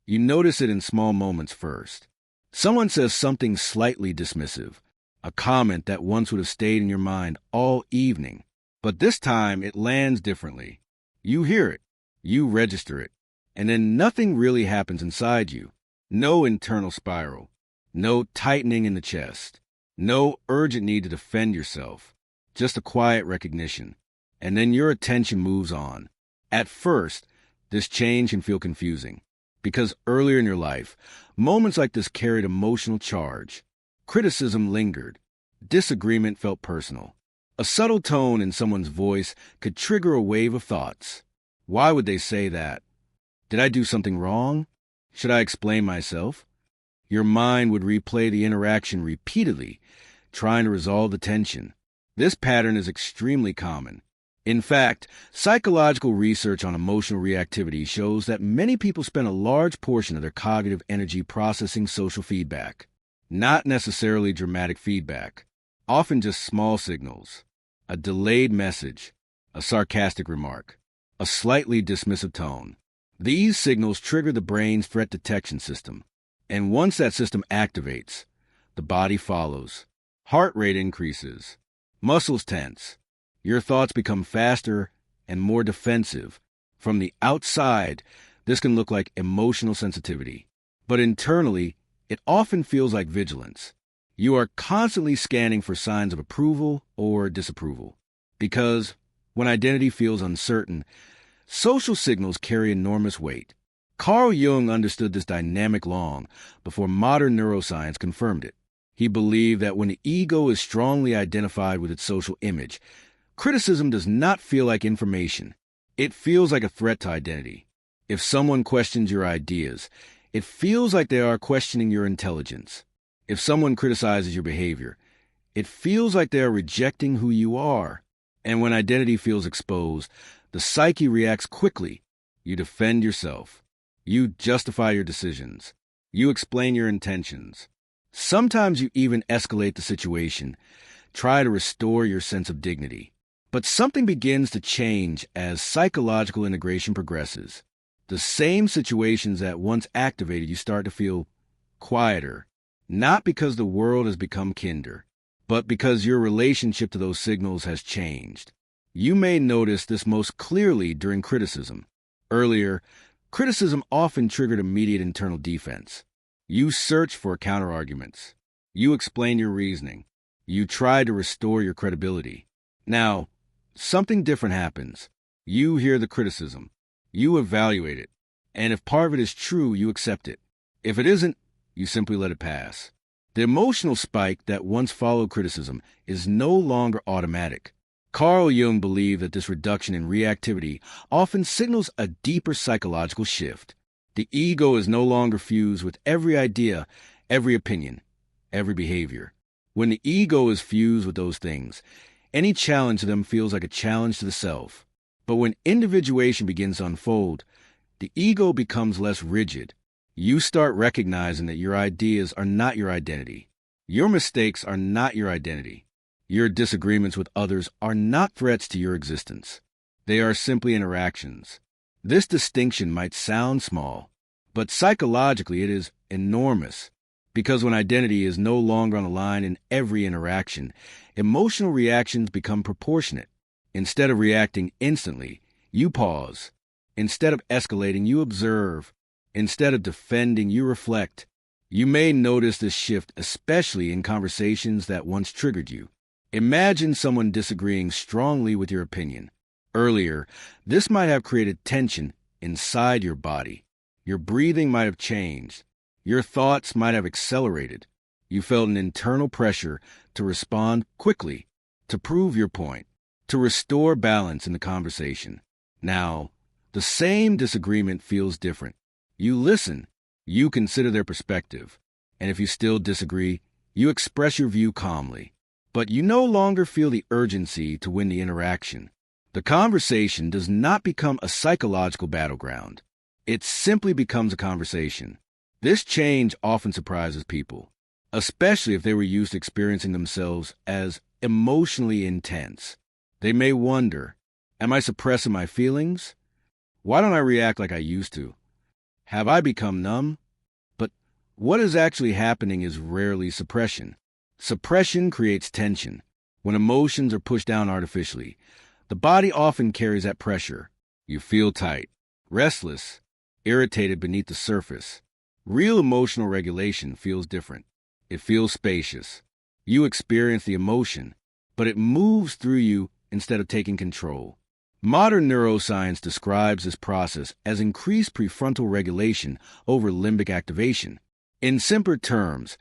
You notice it in small moments first. Someone says something slightly dismissive, a comment that once would have stayed in your mind all evening, but this time it lands differently. You hear it, you register it, and then nothing really happens inside you. No internal spiral, no tightening in the chest, no urgent need to defend yourself, just a quiet recognition. And then your attention moves on. At first, this change can feel confusing, because earlier in your life, moments like this carried emotional charge. Criticism lingered. Disagreement felt personal. A subtle tone in someone's voice could trigger a wave of thoughts. Why would they say that? Did I do something wrong? Should I explain myself? Your mind would replay the interaction repeatedly, trying to resolve the tension. This pattern is extremely common. In fact, psychological research on emotional reactivity shows that many people spend a large portion of their cognitive energy processing social feedback. Not necessarily dramatic feedback, often just small signals, a delayed message, a sarcastic remark, a slightly dismissive tone. These signals trigger the brain's threat detection system, and once that system activates, the body follows. Heart rate increases, muscles tense, your thoughts become faster and more defensive. From the outside, this can look like emotional sensitivity, but internally, it often feels like vigilance. You are constantly scanning for signs of approval or disapproval, because when identity feels uncertain, social signals carry enormous weight. Carl Jung understood this dynamic long before modern neuroscience confirmed it. He believed that when the ego is strongly identified with its social image, criticism does not feel like information. It feels like a threat to identity. If someone questions your ideas, it feels like they are questioning your intelligence. If someone criticizes your behavior, it feels like they are rejecting who you are. And when identity feels exposed, the psyche reacts quickly. You defend yourself. You justify your decisions. You explain your intentions. Sometimes you even escalate the situation, try to restore your sense of dignity. But something begins to change as psychological integration progresses. The same situations that once activated you start to feel quieter, not because the world has become kinder, but because your relationship to those signals has changed. You may notice this most clearly during criticism. Earlier, criticism often triggered immediate internal defense. You search for counterarguments. You explain your reasoning. You try to restore your credibility. Now, something different happens. You hear the criticism. You evaluate it. And if part of it is true, you accept it. If it isn't, you simply let it pass. The emotional spike that once followed criticism is no longer automatic. Carl Jung believed that this reduction in reactivity often signals a deeper psychological shift. The ego is no longer fused with every idea, every opinion, every behavior. When the ego is fused with those things, any challenge to them feels like a challenge to the self. But when individuation begins to unfold, the ego becomes less rigid. You start recognizing that your ideas are not your identity. Your mistakes are not your identity. Your disagreements with others are not threats to your existence. They are simply interactions. This distinction might sound small, but psychologically it is enormous. Because when identity is no longer on the line in every interaction, emotional reactions become proportionate. Instead of reacting instantly, you pause. Instead of escalating, you observe. Instead of defending, you reflect. You may notice this shift especially in conversations that once triggered you. Imagine someone disagreeing strongly with your opinion. Earlier, this might have created tension inside your body. Your breathing might have changed. Your thoughts might have accelerated. You felt an internal pressure to respond quickly, to prove your point, to restore balance in the conversation. Now, the same disagreement feels different. You listen. You consider their perspective. And if you still disagree, you express your view calmly. But you no longer feel the urgency to win the interaction. The conversation does not become a psychological battleground. It simply becomes a conversation. This change often surprises people, especially if they were used to experiencing themselves as emotionally intense. They may wonder, am I suppressing my feelings? Why don't I react like I used to? Have I become numb? But what is actually happening is rarely suppression. Suppression creates tension. When emotions are pushed down artificially, the body often carries that pressure. You feel tight, restless, irritated beneath the surface. Real emotional regulation feels different. It feels spacious. You experience the emotion, but it moves through you instead of taking control. Modern neuroscience describes this process as increased prefrontal regulation over limbic activation. In simpler terms,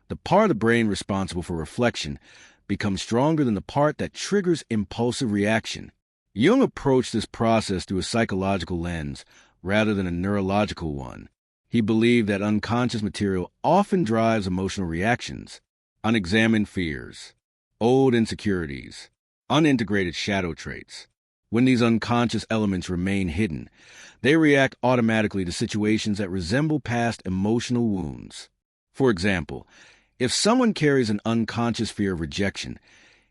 the part of the brain responsible for reflection becomes stronger than the part that triggers impulsive reaction. Jung approached this process through a psychological lens rather than a neurological one. He believed that unconscious material often drives emotional reactions, unexamined fears, old insecurities, unintegrated shadow traits. When these unconscious elements remain hidden, they react automatically to situations that resemble past emotional wounds. For example, if someone carries an unconscious fear of rejection,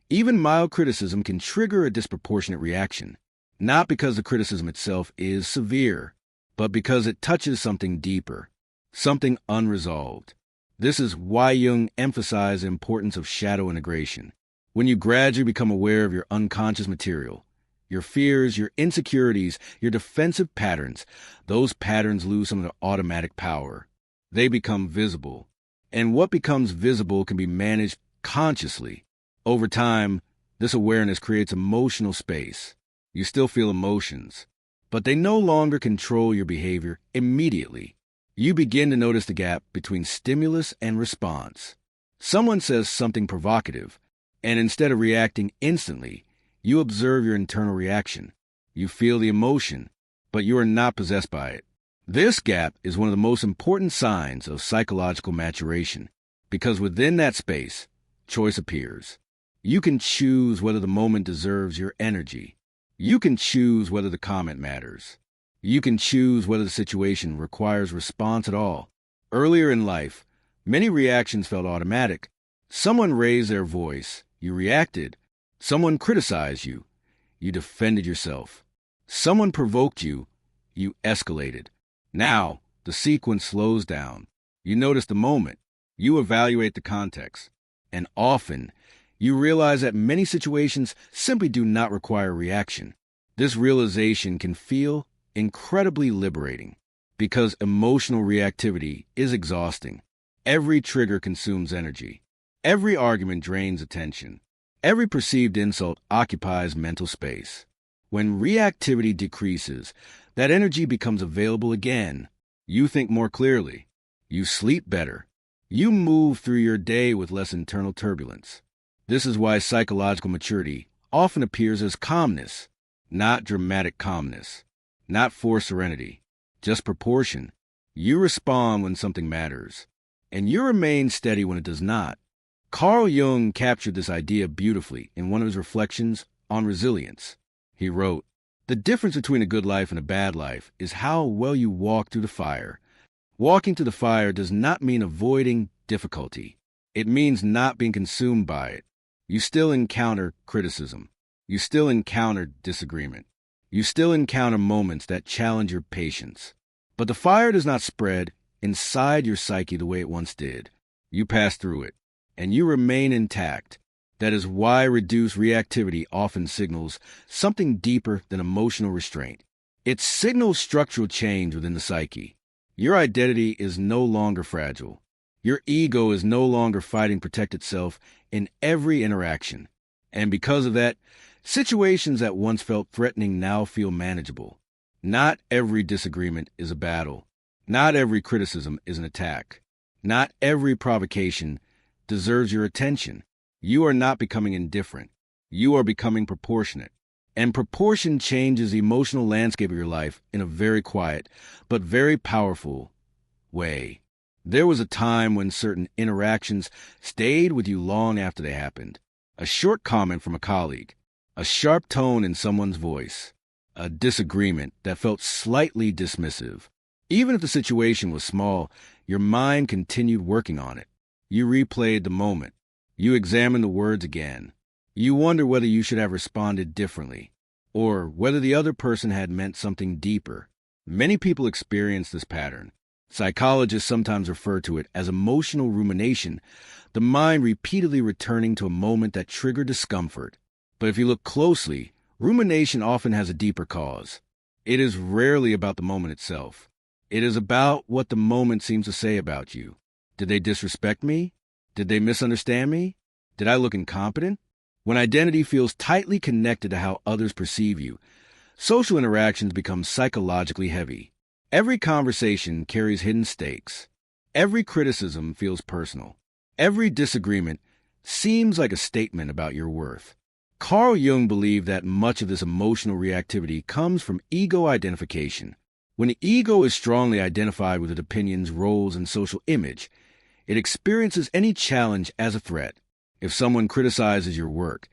even mild criticism can trigger a disproportionate reaction, not because the criticism itself is severe, but because it touches something deeper, something unresolved. This is why Jung emphasized the importance of shadow integration. When you gradually become aware of your unconscious material, your fears, your insecurities, your defensive patterns, those patterns lose some of their automatic power. They become visible. And what becomes visible can be managed consciously. Over time, this awareness creates emotional space. You still feel emotions, but they no longer control your behavior immediately. You begin to notice the gap between stimulus and response. Someone says something provocative, and instead of reacting instantly, you observe your internal reaction. You feel the emotion, but you are not possessed by it. This gap is one of the most important signs of psychological maturation, because within that space, choice appears. You can choose whether the moment deserves your energy. You can choose whether the comment matters. You can choose whether the situation requires response at all. Earlier in life, many reactions felt automatic. Someone raised their voice, you reacted. Someone criticized you, you defended yourself. Someone provoked you, you escalated. Now, the sequence slows down. You notice the moment. You evaluate the context. And often, you realize that many situations simply do not require reaction. This realization can feel incredibly liberating because emotional reactivity is exhausting. Every trigger consumes energy. Every argument drains attention. Every perceived insult occupies mental space. When reactivity decreases, that energy becomes available again. You think more clearly. You sleep better. You move through your day with less internal turbulence. This is why psychological maturity often appears as calmness, not dramatic calmness, not forced serenity, just proportion. You respond when something matters, and you remain steady when it does not. Carl Jung captured this idea beautifully in one of his reflections on resilience. He wrote, "The difference between a good life and a bad life is how well you walk through the fire. Walking through the fire does not mean avoiding difficulty. It means not being consumed by it. You still encounter criticism. You still encounter disagreement. You still encounter moments that challenge your patience. But the fire does not spread inside your psyche the way it once did. You pass through it, and you remain intact. That is why reduced reactivity often signals something deeper than emotional restraint. It signals structural change within the psyche. Your identity is no longer fragile. Your ego is no longer fighting to protect itself in every interaction. And because of that, situations that once felt threatening now feel manageable. Not every disagreement is a battle. Not every criticism is an attack. Not every provocation deserves your attention. You are not becoming indifferent. You are becoming proportionate. And proportion changes the emotional landscape of your life in a very quiet, but very powerful way. There was a time when certain interactions stayed with you long after they happened. A short comment from a colleague, a sharp tone in someone's voice, a disagreement that felt slightly dismissive. Even if the situation was small, your mind continued working on it. You replayed the moment. You examined the words again. You wonder whether you should have responded differently, or whether the other person had meant something deeper. Many people experience this pattern. Psychologists sometimes refer to it as emotional rumination, the mind repeatedly returning to a moment that triggered discomfort. But if you look closely, rumination often has a deeper cause. It is rarely about the moment itself. It is about what the moment seems to say about you. Did they disrespect me? Did they misunderstand me? Did I look incompetent? When identity feels tightly connected to how others perceive you, social interactions become psychologically heavy. Every conversation carries hidden stakes. Every criticism feels personal. Every disagreement seems like a statement about your worth. Carl Jung believed that much of this emotional reactivity comes from ego identification. When the ego is strongly identified with its opinions, roles, and social image, it experiences any challenge as a threat. If someone criticizes your work,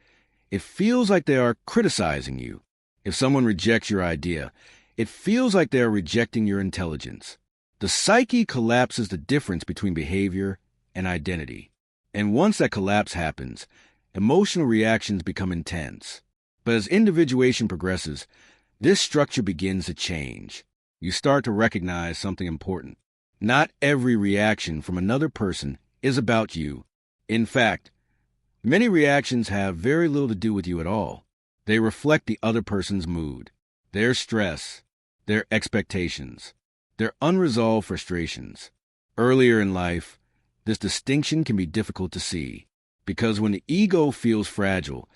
it feels like they are criticizing you. If someone rejects your idea, it feels like they are rejecting your intelligence. The psyche collapses the difference between behavior and identity. And once that collapse happens, emotional reactions become intense. But as individuation progresses, this structure begins to change. You start to recognize something important. Not every reaction from another person is about you. In fact, many reactions have very little to do with you at all. They reflect the other person's mood, their stress, their expectations, their unresolved frustrations. Earlier in life, this distinction can be difficult to see, because when the ego feels fragile,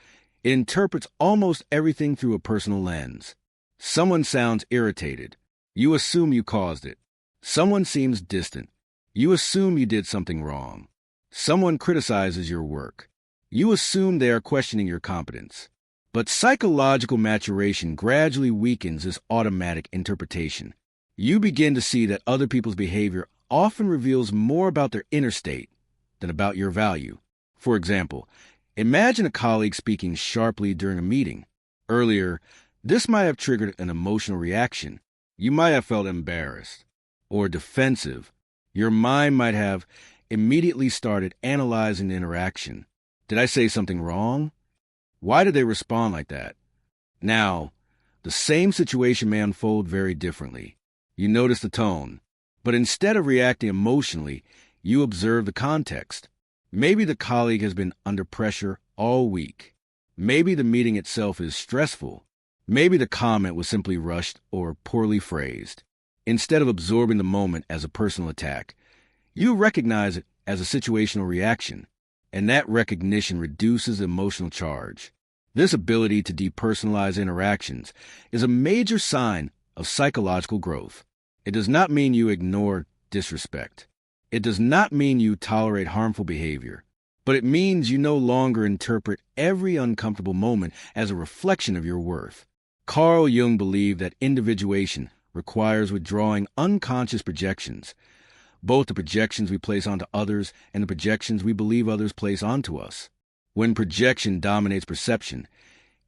it interprets almost everything through a personal lens. Someone sounds irritated. You assume you caused it. Someone seems distant. You assume you did something wrong. Someone criticizes your work. You assume they are questioning your competence. But psychological maturation gradually weakens this automatic interpretation. You begin to see that other people's behavior often reveals more about their inner state than about your value. For example, imagine a colleague speaking sharply during a meeting. Earlier, this might have triggered an emotional reaction. You might have felt embarrassed or defensive. Your mind might have immediately started analyzing the interaction. Did I say something wrong? Why did they respond like that? Now, the same situation may unfold very differently. You notice the tone, but instead of reacting emotionally, you observe the context. Maybe the colleague has been under pressure all week. Maybe the meeting itself is stressful. Maybe the comment was simply rushed or poorly phrased. Instead of absorbing the moment as a personal attack, you recognize it as a situational reaction, and that recognition reduces the emotional charge. This ability to depersonalize interactions is a major sign of psychological growth. It does not mean you ignore disrespect. It does not mean you tolerate harmful behavior, but it means you no longer interpret every uncomfortable moment as a reflection of your worth. Carl Jung believed that individuation requires withdrawing unconscious projections, both the projections we place onto others and the projections we believe others place onto us. When projection dominates perception,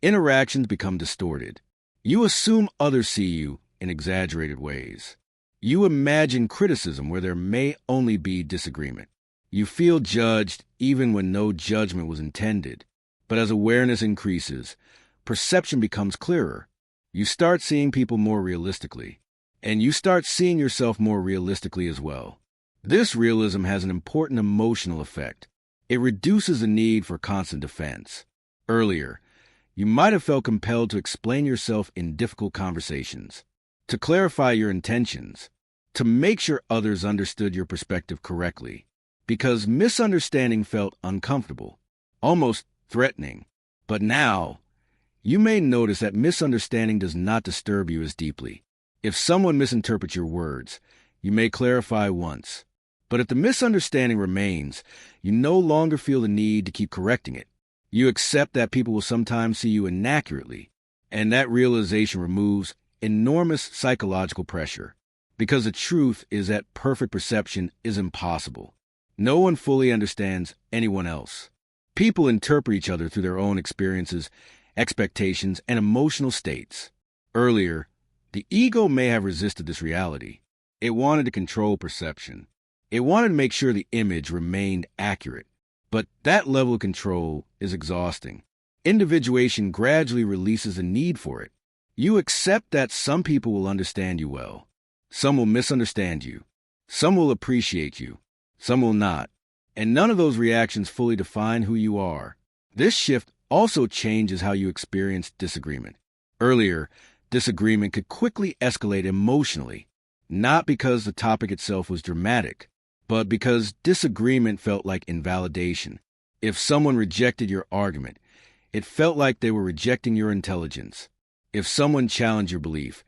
interactions become distorted. You assume others see you in exaggerated ways. You imagine criticism where there may only be disagreement. You feel judged even when no judgment was intended. But as awareness increases, perception becomes clearer. You start seeing people more realistically, and you start seeing yourself more realistically as well. This realism has an important emotional effect. It reduces the need for constant defense. Earlier, you might have felt compelled to explain yourself in difficult conversations, to clarify your intentions, to make sure others understood your perspective correctly, because misunderstanding felt uncomfortable, almost threatening. But now, you may notice that misunderstanding does not disturb you as deeply. If someone misinterprets your words, you may clarify once. But if the misunderstanding remains, you no longer feel the need to keep correcting it. You accept that people will sometimes see you inaccurately, and that realization removes enormous psychological pressure, because the truth is that perfect perception is impossible. No one fully understands anyone else. People interpret each other through their own experiences, expectations, and emotional states. Earlier, the ego may have resisted this reality. It wanted to control perception. It wanted to make sure the image remained accurate. But that level of control is exhausting. Individuation gradually releases the need for it. You accept that some people will understand you well. Some will misunderstand you. Some will appreciate you. Some will not. And none of those reactions fully define who you are. This shift also changes how you experience disagreement. Earlier, disagreement could quickly escalate emotionally, not because the topic itself was dramatic, but because disagreement felt like invalidation. If someone rejected your argument, it felt like they were rejecting your intelligence. If someone challenged your belief,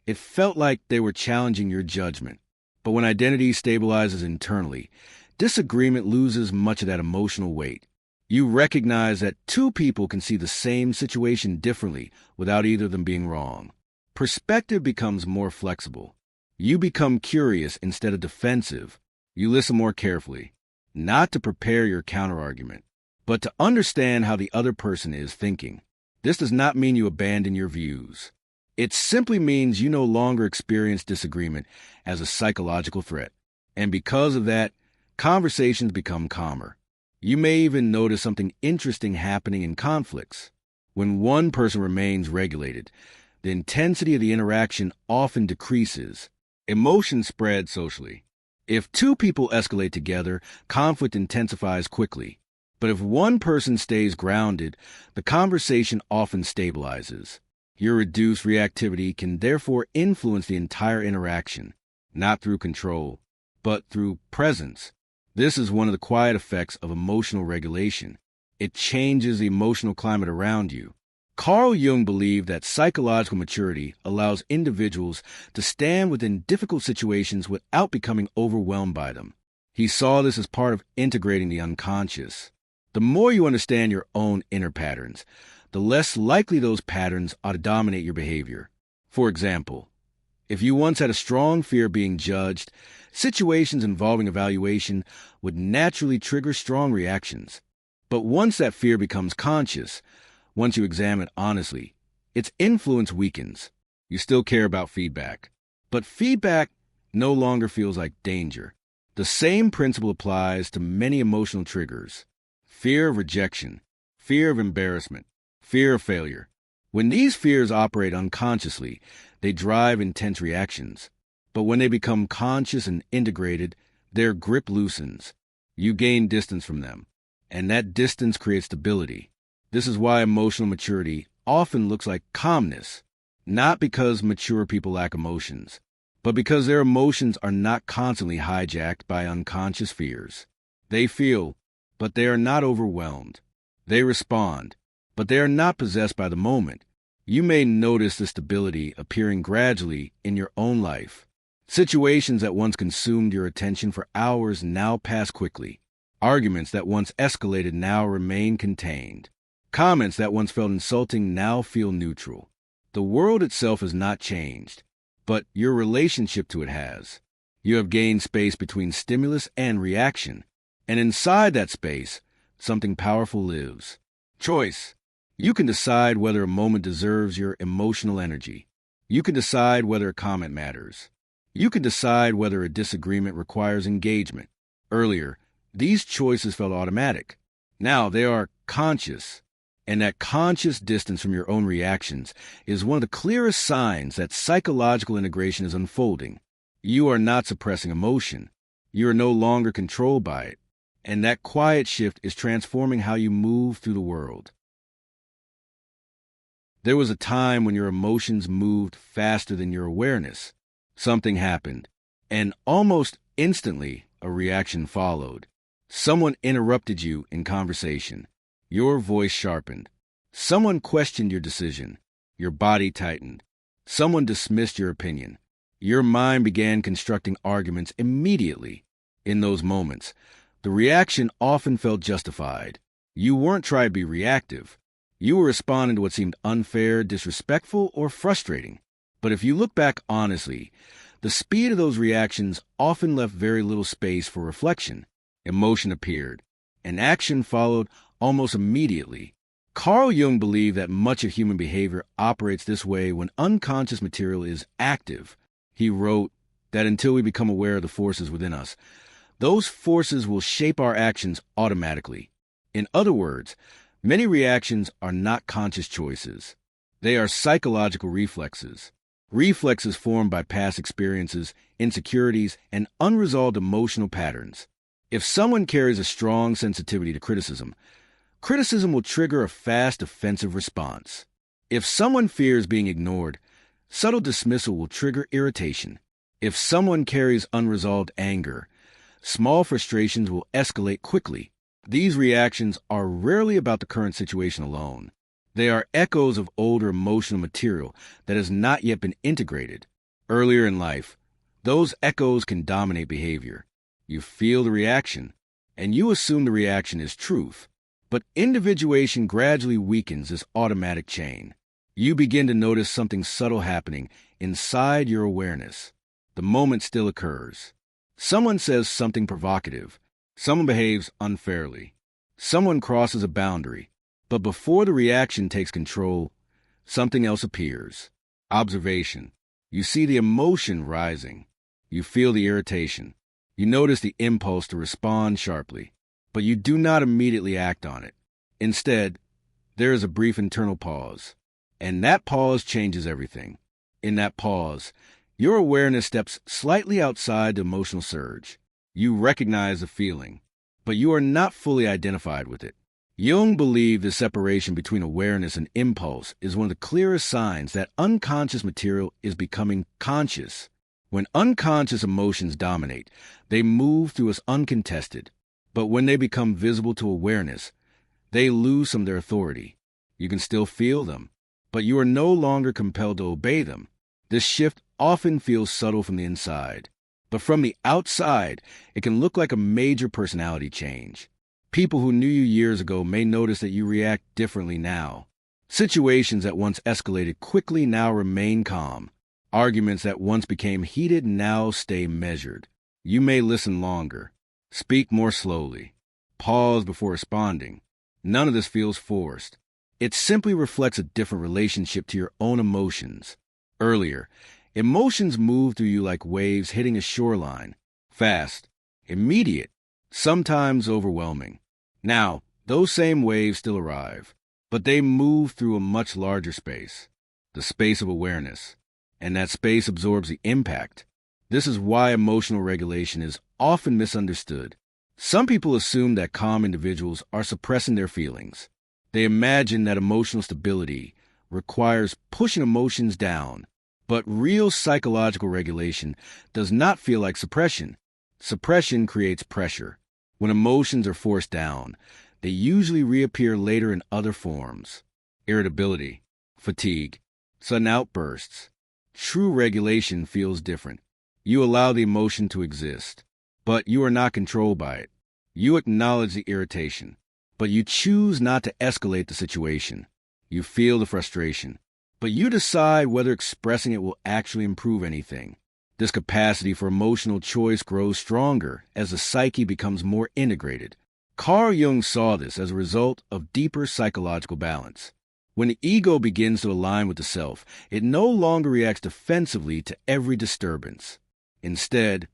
it felt like they were challenging your judgment. But when identity stabilizes internally, disagreement loses much of that emotional weight. You recognize that two people can see the same situation differently without either of them being wrong. Perspective becomes more flexible. You become curious instead of defensive. You listen more carefully, not to prepare your counterargument, but to understand how the other person is thinking. This does not mean you abandon your views. It simply means you no longer experience disagreement as a psychological threat. And because of that, conversations become calmer. You may even notice something interesting happening in conflicts. When one person remains regulated, the intensity of the interaction often decreases. Emotions spread socially. If two people escalate together, conflict intensifies quickly. But if one person stays grounded, the conversation often stabilizes. Your reduced reactivity can therefore influence the entire interaction, not through control, but through presence. This is one of the quiet effects of emotional regulation. It changes the emotional climate around you. Carl Jung believed that psychological maturity allows individuals to stand within difficult situations without becoming overwhelmed by them. He saw this as part of integrating the unconscious. The more you understand your own inner patterns, the less likely those patterns ought to dominate your behavior. For example, if you once had a strong fear of being judged, situations involving evaluation would naturally trigger strong reactions. But once that fear becomes conscious, once you examine it honestly, its influence weakens. You still care about feedback, but feedback no longer feels like danger. The same principle applies to many emotional triggers. Fear of rejection, fear of embarrassment, fear of failure. When these fears operate unconsciously, they drive intense reactions. But when they become conscious and integrated, their grip loosens. You gain distance from them, and that distance creates stability. This is why emotional maturity often looks like calmness, not because mature people lack emotions, but because their emotions are not constantly hijacked by unconscious fears. They feel, but they are not overwhelmed. They respond, but they are not possessed by the moment. You may notice the stability appearing gradually in your own life. Situations that once consumed your attention for hours now pass quickly. Arguments that once escalated now remain contained. Comments that once felt insulting now feel neutral. The world itself has not changed, but your relationship to it has. You have gained space between stimulus and reaction, and inside that space, something powerful lives. Choice. You can decide whether a moment deserves your emotional energy. You can decide whether a comment matters. You can decide whether a disagreement requires engagement. Earlier, these choices felt automatic. Now they are conscious. And that conscious distance from your own reactions is one of the clearest signs that psychological integration is unfolding. You are not suppressing emotion. You are no longer controlled by it. And that quiet shift is transforming how you move through the world. There was a time when your emotions moved faster than your awareness. Something happened, and almost instantly a reaction followed. Someone interrupted you in conversation. Your voice sharpened. Someone questioned your decision. Your body tightened. Someone dismissed your opinion. Your mind began constructing arguments immediately. In those moments, the reaction often felt justified. You weren't trying to be reactive. You were responding to what seemed unfair, disrespectful, or frustrating. But if you look back honestly, the speed of those reactions often left very little space for reflection. Emotion appeared, and action followed almost immediately. Carl Jung believed that much of human behavior operates this way when unconscious material is active. He wrote that until we become aware of the forces within us, those forces will shape our actions automatically. In other words, many reactions are not conscious choices. They are psychological reflexes. Reflexes formed by past experiences, insecurities, and unresolved emotional patterns. If someone carries a strong sensitivity to criticism, criticism will trigger a fast defensive response. If someone fears being ignored, subtle dismissal will trigger irritation. If someone carries unresolved anger, small frustrations will escalate quickly. These reactions are rarely about the current situation alone. They are echoes of older emotional material that has not yet been integrated. Earlier in life, those echoes can dominate behavior. You feel the reaction, and you assume the reaction is truth. But individuation gradually weakens this automatic chain. You begin to notice something subtle happening inside your awareness. The moment still occurs. Someone says something provocative. Someone behaves unfairly. Someone crosses a boundary. But before the reaction takes control, something else appears. Observation. You see the emotion rising. You feel the irritation. You notice the impulse to respond sharply. But you do not immediately act on it. Instead, there is a brief internal pause. And that pause changes everything. In that pause, your awareness steps slightly outside the emotional surge. You recognize the feeling, but you are not fully identified with it. Jung believed the separation between awareness and impulse is one of the clearest signs that unconscious material is becoming conscious. When unconscious emotions dominate, they move through us uncontested. But when they become visible to awareness, they lose some of their authority. You can still feel them, but you are no longer compelled to obey them. This shift often feels subtle from the inside, but from the outside, it can look like a major personality change. People who knew you years ago may notice that you react differently now. Situations that once escalated quickly now remain calm. Arguments that once became heated now stay measured. You may listen longer, speak more slowly, pause before responding. None of this feels forced. It simply reflects a different relationship to your own emotions. Earlier, emotions moved through you like waves hitting a shoreline. Fast, immediate, sometimes overwhelming. Now, those same waves still arrive, but they move through a much larger space, the space of awareness, and that space absorbs the impact. This is why emotional regulation is often misunderstood. Some people assume that calm individuals are suppressing their feelings. They imagine that emotional stability requires pushing emotions down, but real psychological regulation does not feel like suppression. Suppression creates pressure. When emotions are forced down, they usually reappear later in other forms. Irritability, fatigue, sudden outbursts. True regulation feels different. You allow the emotion to exist, but you are not controlled by it. You acknowledge the irritation, but you choose not to escalate the situation. You feel the frustration, but you decide whether expressing it will actually improve anything. This capacity for emotional choice grows stronger as the psyche becomes more integrated. Carl Jung saw this as a result of deeper psychological balance. When the ego begins to align with the self, it no longer reacts defensively to every disturbance. Instead,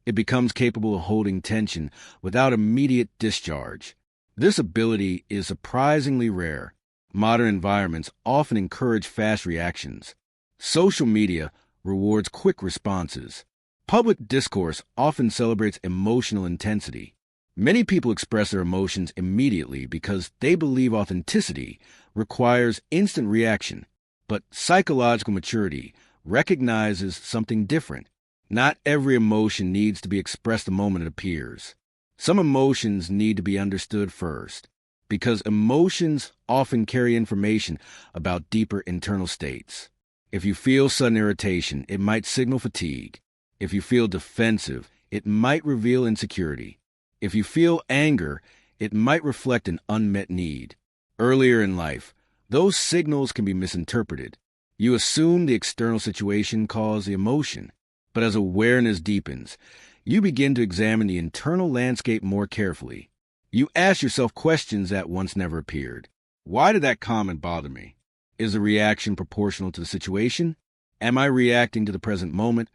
it becomes capable of holding tension without immediate discharge. This ability is surprisingly rare. Modern environments often encourage fast reactions. Social media rewards quick responses. Public discourse often celebrates emotional intensity. Many people express their emotions immediately because they believe authenticity requires instant reaction. But psychological maturity recognizes something different. Not every emotion needs to be expressed the moment it appears. Some emotions need to be understood first, because emotions often carry information about deeper internal states. If you feel sudden irritation, it might signal fatigue. If you feel defensive, it might reveal insecurity. If you feel anger, it might reflect an unmet need. Earlier in life, those signals can be misinterpreted. You assume the external situation caused the emotion, but as awareness deepens, you begin to examine the internal landscape more carefully. You ask yourself questions that once never appeared. Why did that comment bother me? Is the reaction proportional to the situation? Am I reacting to the present moment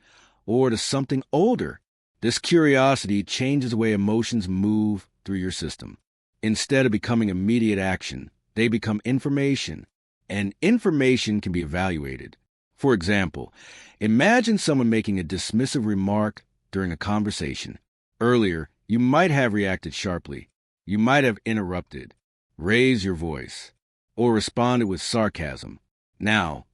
or to something older? This curiosity changes the way emotions move through your system. Instead of becoming immediate action, they become information. and information can be evaluated. For example, imagine someone making a dismissive remark during a conversation. Earlier, you might have reacted sharply. You might have interrupted, raised your voice, or responded with sarcasm. Now,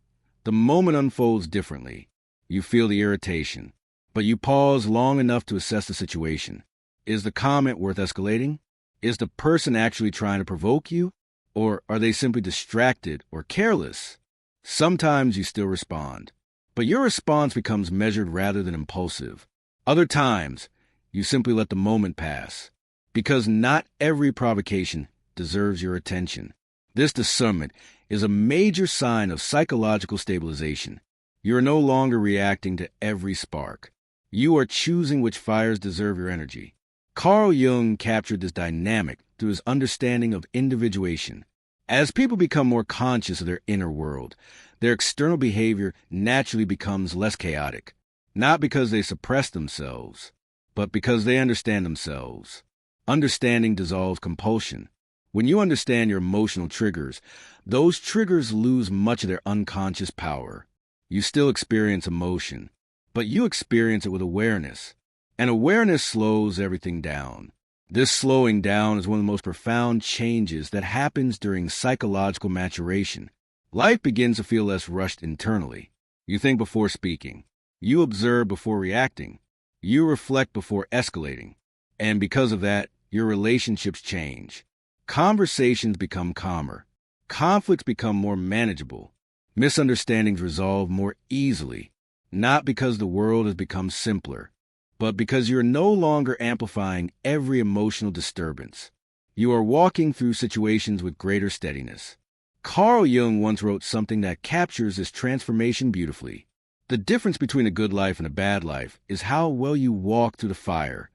the moment unfolds differently. You feel the irritation, but you pause long enough to assess the situation. Is the comment worth escalating? Is the person actually trying to provoke you? Or are they simply distracted or careless? Sometimes you still respond, but your response becomes measured rather than impulsive. Other times, you simply let the moment pass, because not every provocation deserves your attention. This discernment is a major sign of psychological stabilization. You are no longer reacting to every spark. You are choosing which fires deserve your energy. Carl Jung captured this dynamic through his understanding of individuation. As people become more conscious of their inner world, their external behavior naturally becomes less chaotic, not because they suppress themselves, but because they understand themselves. Understanding dissolves compulsion. When you understand your emotional triggers, those triggers lose much of their unconscious power. You still experience emotion, but you experience it with awareness. And awareness slows everything down. This slowing down is one of the most profound changes that happens during psychological maturation. Life begins to feel less rushed internally. You think before speaking. You observe before reacting. You reflect before escalating. And because of that, your relationships change. Conversations become calmer. Conflicts become more manageable. Misunderstandings resolve more easily, not because the world has become simpler, but because you're no longer amplifying every emotional disturbance. You are walking through situations with greater steadiness. Carl Jung once wrote something that captures this transformation beautifully. The difference between a good life and a bad life is how well you walk through the fire.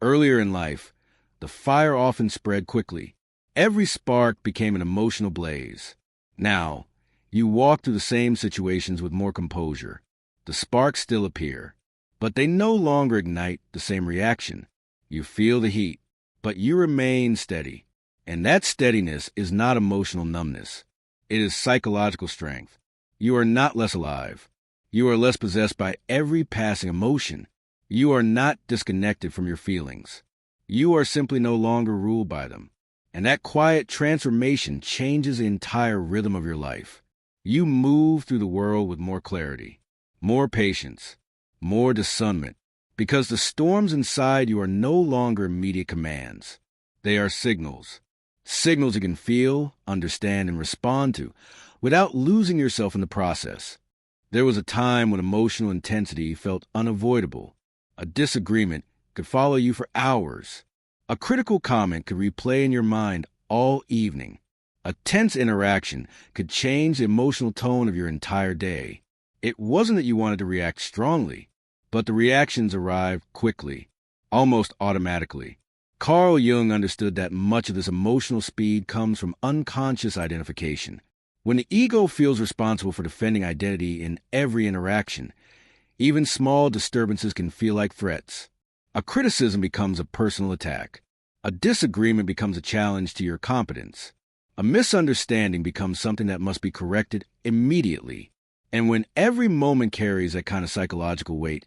Earlier in life, the fire often spread quickly. Every spark became an emotional blaze. Now, you walk through the same situations with more composure. The sparks still appear, but they no longer ignite the same reaction. You feel the heat, but you remain steady. And that steadiness is not emotional numbness. It is psychological strength. You are not less alive. You are less possessed by every passing emotion. You are not disconnected from your feelings. You are simply no longer ruled by them. And that quiet transformation changes the entire rhythm of your life. You move through the world with more clarity, more patience, more discernment, because the storms inside you are no longer immediate commands. They are signals. Signals you can feel, understand, and respond to without losing yourself in the process. There was a time when emotional intensity felt unavoidable. A disagreement could follow you for hours. A critical comment could replay in your mind all evening. A tense interaction could change the emotional tone of your entire day. It wasn't that you wanted to react strongly, but the reactions arrived quickly, almost automatically. Carl Jung understood that much of this emotional speed comes from unconscious identification. When the ego feels responsible for defending identity in every interaction, even small disturbances can feel like threats. A criticism becomes a personal attack. A disagreement becomes a challenge to your competence. A misunderstanding becomes something that must be corrected immediately. And when every moment carries that kind of psychological weight,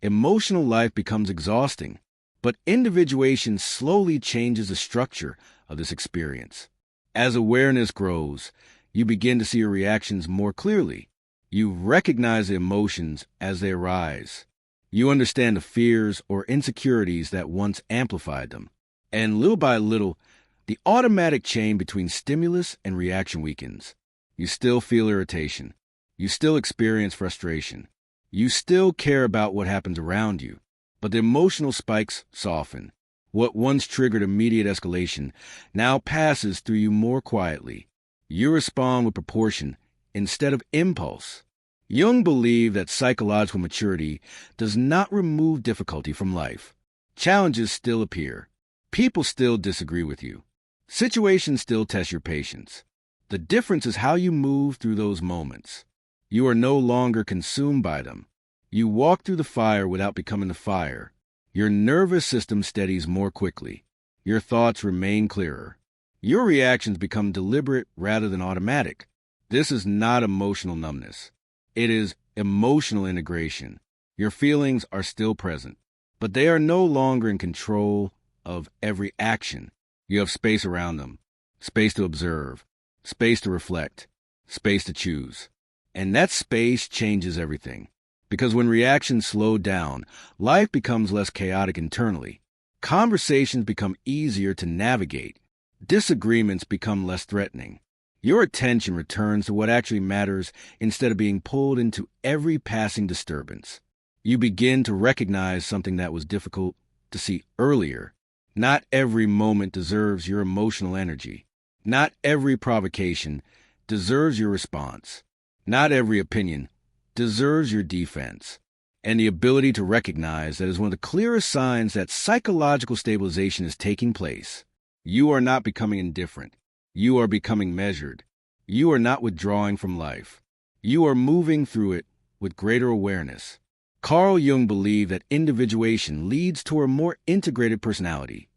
emotional life becomes exhausting. But individuation slowly changes the structure of this experience. As awareness grows, you begin to see your reactions more clearly. You recognize the emotions as they arise. You understand the fears or insecurities that once amplified them. And little by little, the automatic chain between stimulus and reaction weakens. You still feel irritation. You still experience frustration. You still care about what happens around you. But the emotional spikes soften. What once triggered immediate escalation now passes through you more quietly. You respond with proportion instead of impulse. Jung believed that psychological maturity does not remove difficulty from life. Challenges still appear. People still disagree with you. Situations still test your patience. The difference is how you move through those moments. You are no longer consumed by them. You walk through the fire without becoming the fire. Your nervous system steadies more quickly. Your thoughts remain clearer. Your reactions become deliberate rather than automatic. This is not emotional numbness. It is emotional integration. Your feelings are still present, but they are no longer in control of every action. You have space around them, space to observe, space to reflect, space to choose. And that space changes everything. Because when reactions slow down, life becomes less chaotic internally. Conversations become easier to navigate. Disagreements become less threatening. Your attention returns to what actually matters instead of being pulled into every passing disturbance. You begin to recognize something that was difficult to see earlier. Not every moment deserves your emotional energy. Not every provocation deserves your response. Not every opinion deserves your defense. And the ability to recognize that is one of the clearest signs that psychological stabilization is taking place. You are not becoming indifferent. You are becoming measured. You are not withdrawing from life. You are moving through it with greater awareness. Carl Jung believed that individuation leads to a more integrated personality,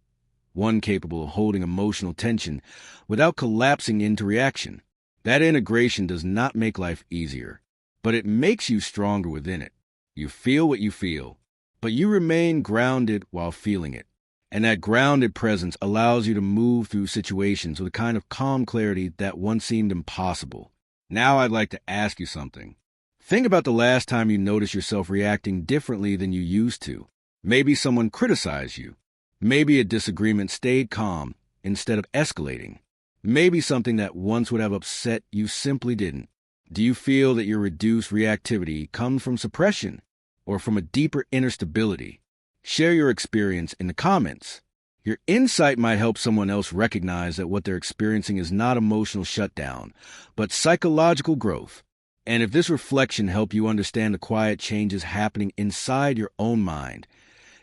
one capable of holding emotional tension without collapsing into reaction. That integration does not make life easier, but it makes you stronger within it. You feel what you feel, but you remain grounded while feeling it. And that grounded presence allows you to move through situations with a kind of calm clarity that once seemed impossible. Now I'd like to ask you something. Think about the last time you noticed yourself reacting differently than you used to. Maybe someone criticized you. Maybe a disagreement stayed calm instead of escalating. Maybe something that once would have upset you simply didn't. Do you feel that your reduced reactivity comes from suppression or from a deeper inner stability? Share your experience in the comments. Your insight might help someone else recognize that what they're experiencing is not emotional shutdown, but psychological growth. And if this reflection helped you understand the quiet changes happening inside your own mind,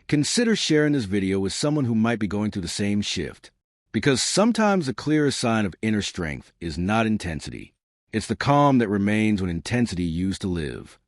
consider sharing this video with someone who might be going through the same shift. Because sometimes the clearest sign of inner strength is not intensity. It's the calm that remains when intensity used to live.